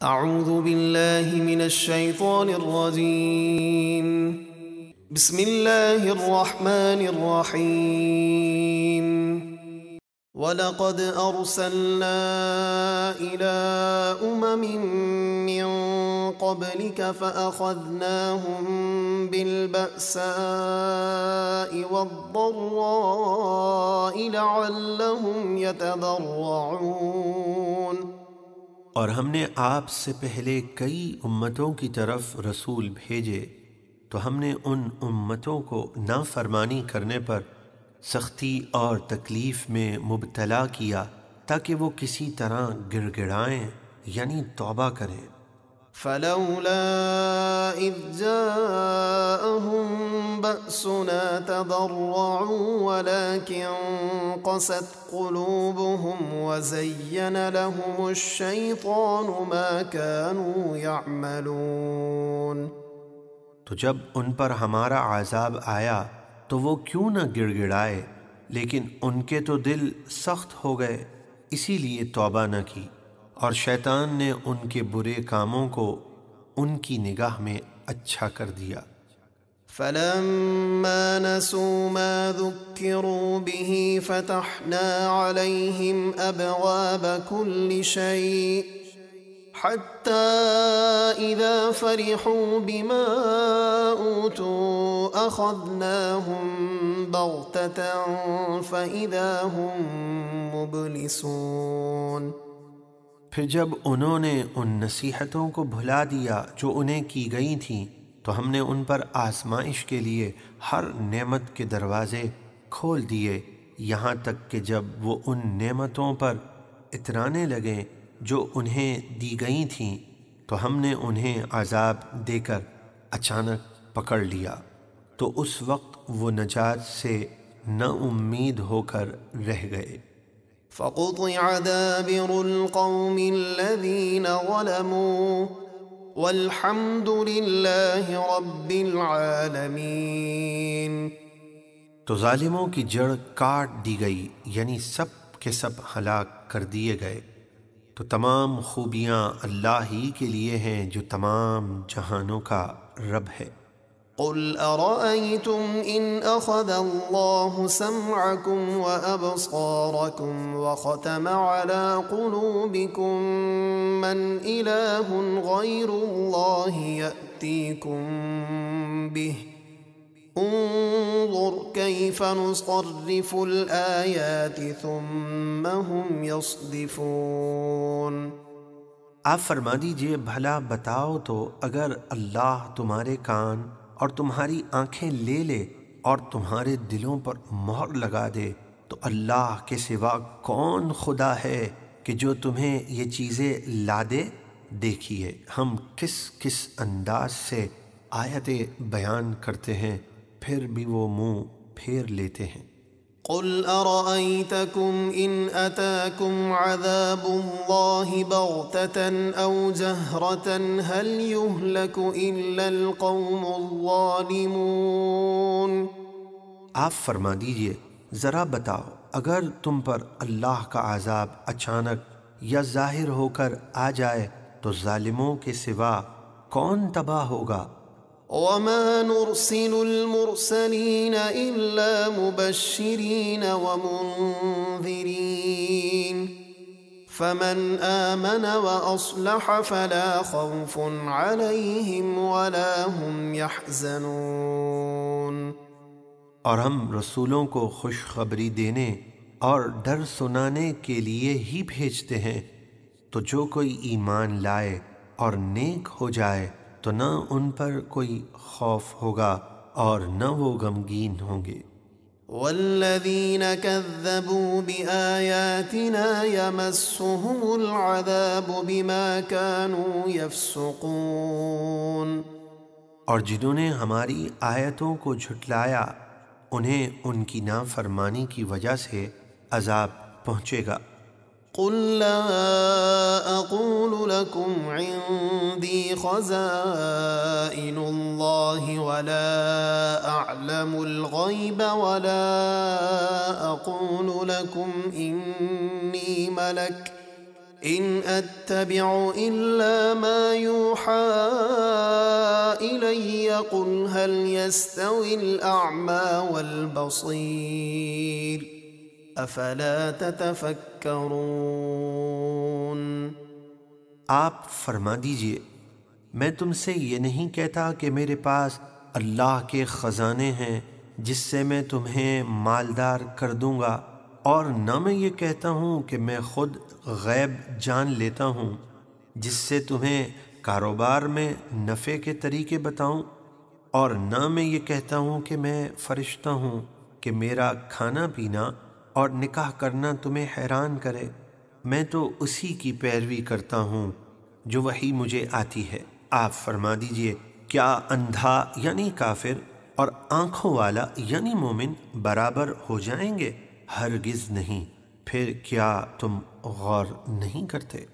اعوذ باللہ من الشیطان الرجیم بسم اللہ الرحمن الرحیم وَلَقَدْ أَرْسَلْنَا إِلَىٰ أُمَمٍ مِّن قَبْلِكَ فَأَخَذْنَاهُم بِالْبَأْسَاءِ وَالضَّرَّاءِ لَعَلَّهُمْ يَتَضَرَّعُونَ۔ اور ہم نے آپ سے پہلے کئی امتوں کی طرف رسول بھیجے تو ہم نے ان امتوں کو نافرمانی کرنے پر سختی اور تکلیف میں مبتلا کیا تاکہ وہ کسی طرح گڑ گڑائیں یعنی توبہ کریں۔ فلولا اذ جاءهم بأسنا تضرعوا ولكن قست قلوبهم وزين لهم الشيطان ما كانوا يعملون۔ تو جب ان پر ہمارا عذاب آیا تو وہ کیوں نہ گڑ گڑائے، لیکن ان کے تو دل سخت ہو گئے، اسی لیے توبہ نہ کی، اور شیطان نے ان کے برے کاموں کو ان کی نگاہ میں اچھا کر دیا۔ فلما نسوا ما ذكروا به فتحنا عليهم أبواب كل شيء حتى إذا فرحوا بما أوتوا أخذناهم بغتة فإذا هم مبلسون۔ پھر جب انہوں نے ان نصیحتوں کو بھلا دیا جو انہیں کی گئی تھیں تو ہم نے ان پر آزمائش کے لیے ہر نعمت کے دروازے کھول دیے، یہاں تک کہ جب وہ ان نعمتوں پر اترانے لگیں جو انہیں دی گئی تھیں تو ہم نے انہیں عذاب دے کر اچانک پکڑ لیا، تو اس وقت وہ نجات سے نا امید ہو کر رہ گئے۔ فقطع دابر القوم الذين ظلموا والحمد لله رب العالمین۔ تو ظالموں کی جڑ کاٹ دی گئی، یعنی سب کے سب ہلاک کر دیے گئے، تو تمام خوبیاں اللہ ہی کے لیے ہیں جو تمام جہانوں کا رب ہے۔ قل أرأيتم إن أخذ الله سمعكم وأبصاركم وختم على قلوبكم من إله غير الله يأتيكم به انظر كيف نصرف الآيات ثم هم يصدفون۔ آپ فرما دیجئے بھلا بتاؤ تو اگر اللہ تمہارے کان اور تمہاری آنکھیں لے لے اور تمہارے دلوں پر مہر لگا دے تو اللہ کے سوا کون خدا ہے کہ جو تمہیں یہ چیزیں لا دے؟ دیکھیے ہم کس کس انداز سے آیتیں بیان کرتے ہیں، پھر بھی وہ منہ پھیر لیتے ہیں۔ قل أرأيتكم إن أتاكم عذاب الله بغتة أو جهرة هل يهلك إلا القوم الظالمون۔ آپ فرما دیجئے ذرا بتاؤ اگر تم پر اللہ کا عذاب اچانک یا ظاہر ہو کر آ جائے تو ظالموں کے سوا کون تباہ ہوگا؟ وما نرسل المرسلين إلا مبشرين ومنذرين فمن آمن وأصلح فلا خوف عليهم ولا هم يحزنون۔ اور ہم رسولوں کو خوشخبری دینے اور ڈر سنانے کے لیے ہی بھیجتے ہیں، تو جو کوئی ایمان لائے اور نیک ہو جائے تو نہ ان پر کوئی خوف ہوگا اور نہ وہ غمگین ہوں گے۔ والذین کذبوا بآیاتنا یمسهم العذاب بما كانوا یفسقون۔ اور جنہوں نے ہماری آیتوں کو جھٹلایا انہیں ان کی نافرمانی کی وجہ سے عذاب پہنچے گا۔ قل لا أقول لكم عندي خزائن الله ولا أعلم الغيب ولا أقول لكم إني ملك إن أتبع إلا ما يوحى إلي قل هل يستوي الأعمى والبصير أفلا تتفكرون۔ آپ فرما دیجئے میں تم سے یہ نہیں کہتا کہ میرے پاس اللہ کے خزانے ہیں جس سے میں تمہیں مالدار کر دوں گا، اور نہ میں یہ کہتا ہوں کہ میں خود غیب جان لیتا ہوں جس سے تمہیں کاروبار میں نفع کے طریقے بتاؤں، اور نہ میں یہ کہتا ہوں کہ میں فرشتہ ہوں کہ میرا کھانا پینا اور نکاح کرنا تمہیں حیران کرے۔ میں تو اسی کی پیروی کرتا ہوں جو وحی مجھے آتی ہے۔ آپ فرما دیجئے کیا اندھا یعنی کافر اور آنکھوں والا یعنی مومن برابر ہو جائیں گے؟ ہرگز نہیں۔ پھر کیا تم غور نہیں کرتے؟